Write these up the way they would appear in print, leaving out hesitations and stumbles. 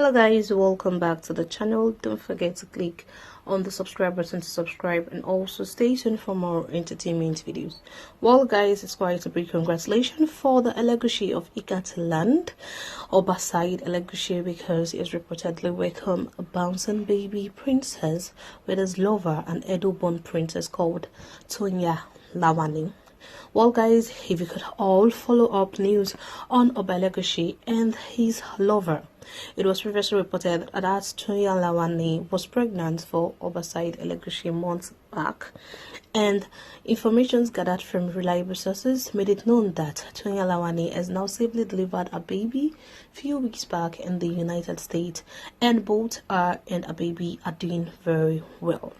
Hello guys, welcome back to the channel. Don't forget to click on the subscribe button to subscribe, and also stay tuned for more entertainment videos. Well guys, it's quite a big congratulations for the Elegushi of Ikateland, Oba Saheed Elegushi, because he has reportedly welcomed a bouncing baby princess with his lover, an Edo-born princess called Tonya Lawani. Well guys, if you could all follow up news on Oba Elegushi and his lover. It was previously reported that Tonya Lawani was pregnant for Oba Saheed Elegushi months back, and information gathered from reliable sources made it known that Tonya Lawani has now safely delivered a baby few weeks back in the United States, and both her and a baby are doing very well.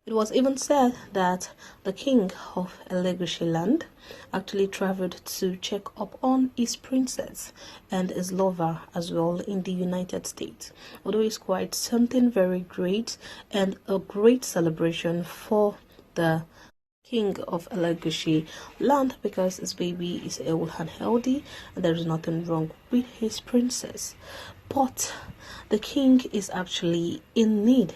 It was even said that the King of Elegushi land actually traveled to check up on his princess and his lover as well in the United States. Although it's quite something very great and a great celebration for the King of Elegushi land, because his baby is ill and healthy and there is nothing wrong with his princess. But the king is actually in need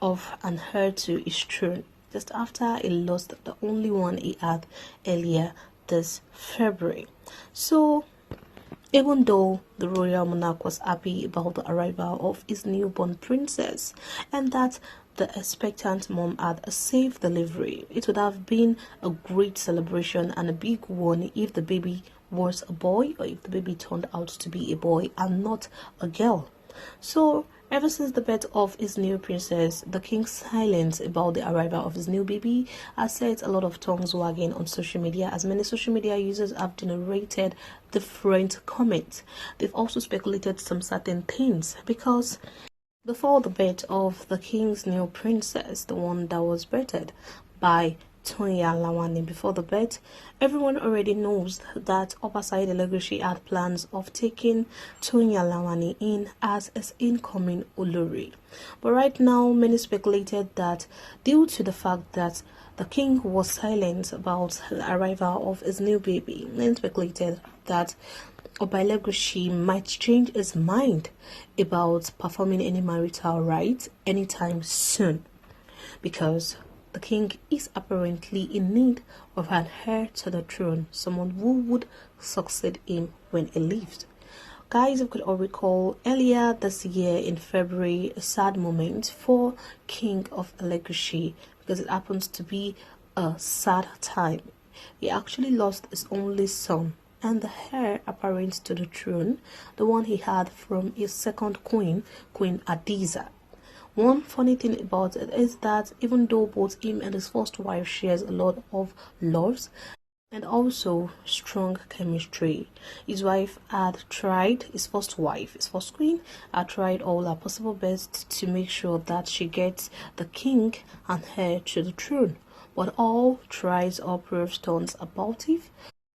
of an heir to his throne, just after he lost the only one he had earlier this February. So even though the royal monarch was happy about the arrival of his newborn princess and that the expectant mom had a safe delivery, it would have been a great celebration and a big one if the baby was a boy, or if the baby turned out to be a boy and not a girl. So ever since the birth of his new princess, the king's silence about the arrival of his new baby has set a lot of tongues wagging on social media, as many social media users have generated different comments. They've also speculated some certain things, because before the birth of the king's new princess, the one that was birthed by Tonya Lawani, before the birth, everyone already knows that Oba Saheed Elegushi had plans of taking Tonya Lawani in as his incoming Olori. But right now, many speculated that due to the fact that the king was silent about the arrival of his new baby, many speculated that Oba Elegushi might change his mind about performing any marital rites anytime soon, because the king is apparently in need of an heir to the throne, someone who would succeed him when he leaves. Guys, you could all recall earlier this year in February, a sad moment for King of Elegushi, because it happens to be a sad time. He actually lost his only son and the heir apparent to the throne, the one he had from his second queen, Queen Hadiza. One funny thing about it is that even though both him and his first wife shares a lot of loves and also strong chemistry, his wife had tried, his first queen, had tried all her possible best to make sure that she gets the king and heir to the throne. But all tries or proves turns abortive,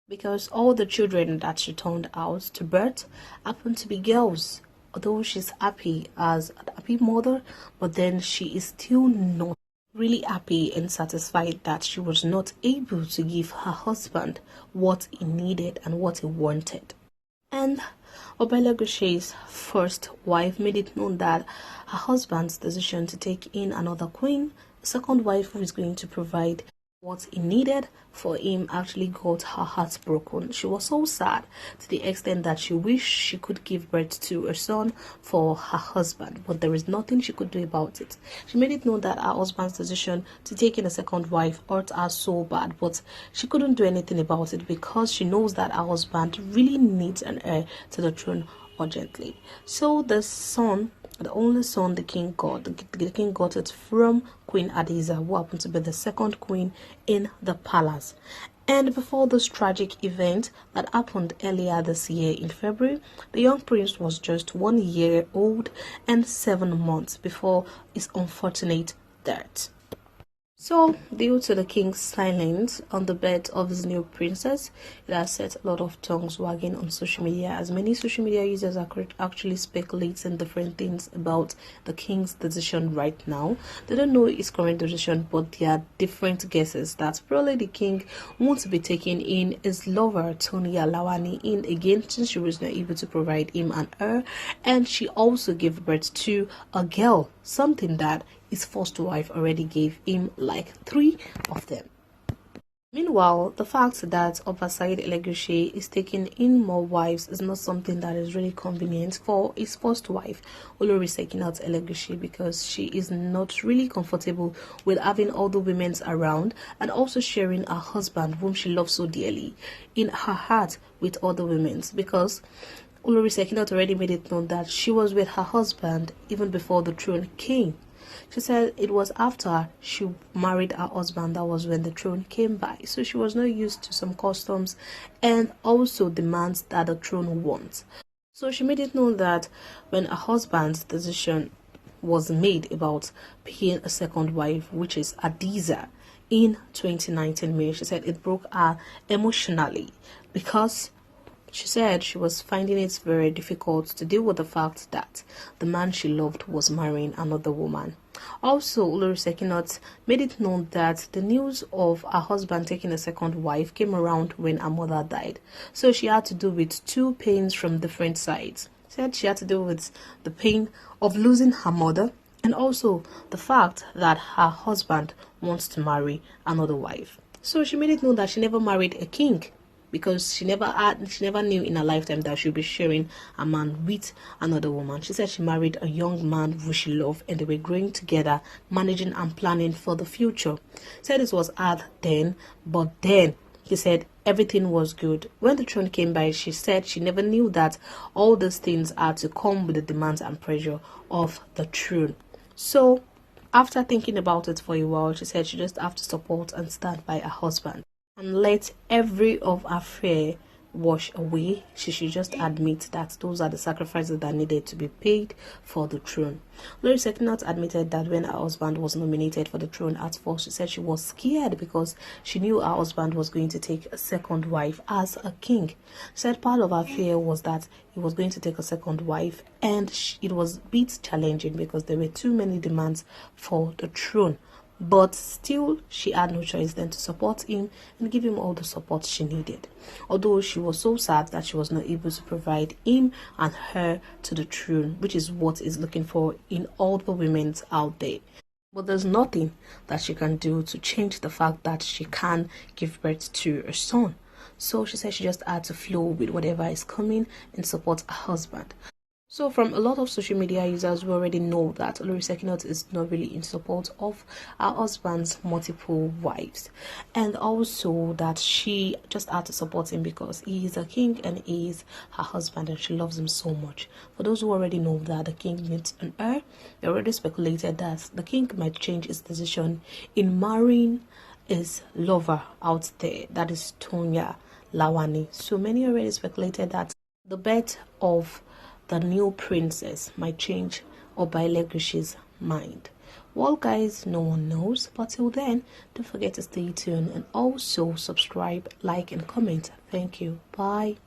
because all the children that she turned out to birth happen to be girls. Although she's happy as a happy mother, but then she is still not really happy and satisfied that she was not able to give her husband what he needed and what he wanted. And Oba Elegushi's first wife made it known that her husband's decision to take in another queen, a second wife who is going to provide what he needed for him, actually got her heart broken. She was so sad to the extent that she wished she could give birth to a son for her husband, but there is nothing she could do about it. She made it known that her husband's decision to take in a second wife hurt her so bad, but she couldn't do anything about it because she knows that her husband really needs an heir to the throne urgently. So the son, the only son the king got, the king got it from Queen Hadiza, who happened to be the second queen in the palace. And before this tragic event that happened earlier this year in February, the young prince was just 1 year old and 7 months before his unfortunate death. So, due to the king's silence on the birth of his new princess, it has set a lot of tongues wagging on social media, as many social media users are actually speculating different things about the king's decision right now. They don't know his current decision, but there are different guesses that probably the king won't be taking in his lover, Tonya Lawani, in again, since she was not able to provide him an heir, and she also gave birth to a girl, something that his first wife already gave him like 3 of them. Meanwhile, the fact that Oba Saheed Elegushi is taking in more wives is not something that is really convenient for his first wife, Olori Sekinat Elegushi, because she is not really comfortable with having all the women around and also sharing her husband, whom she loves so dearly, in her heart with other women, because Olori Sekinat already made it known that she was with her husband even before the throne came. She said it was after she married her husband that was when the throne came by. So she was not used to some customs and also demands that the throne wants. So she made it known that when her husband's decision was made about paying a second wife, which is Adiza, in 2019 May, she said it broke her emotionally, because she said she was finding it very difficult to deal with the fact that the man she loved was marrying another woman. Also, Olori Sekinat made it known that the news of her husband taking a second wife came around when her mother died. So she had to deal with 2 pains from different sides. She said she had to deal with the pain of losing her mother and also the fact that her husband wants to marry another wife. So she made it known that she never married a king, because she never knew in her lifetime that she'll be sharing a man with another woman. She said she married a young man who she loved, and they were growing together, managing and planning for the future. Said this was hard then, but then he said everything was good. When the throne came by, she said she never knew that all these things are to come with the demands and pressure of the throne. So after thinking about it for a while, she said she just have to support and stand by her husband and let every of her fear wash away. She should just admit that those are the sacrifices that needed to be paid for the throne. Olori Sekinat admitted that when her husband was nominated for the throne at first, she said she was scared because she knew her husband was going to take a second wife as a king. She said part of her fear was that he was going to take a second wife, and it was a bit challenging because there were too many demands for the throne. But still, she had no choice than to support him and give him all the support she needed. Although she was so sad that she was not able to provide him and her to the throne, which is what is looking for in all the women out there. But there's nothing that she can do to change the fact that she can give birth to a son. So she said she just had to flow with whatever is coming and support her husband. So from a lot of social media users, we already know that Olori Sekinat is not really in support of her husband's multiple wives, and also that she just had to support him because he is a king and he is her husband and she loves him so much. For those who already know that the king needs an heir, they already speculated that the king might change his decision in marrying his lover out there, that is Tonya Lawani. So many already speculated that the birth of the new princess might change Oba Elegushi's mind. Well guys, no one knows, but till then, don't forget to stay tuned and also subscribe, like and comment. Thank you. Bye.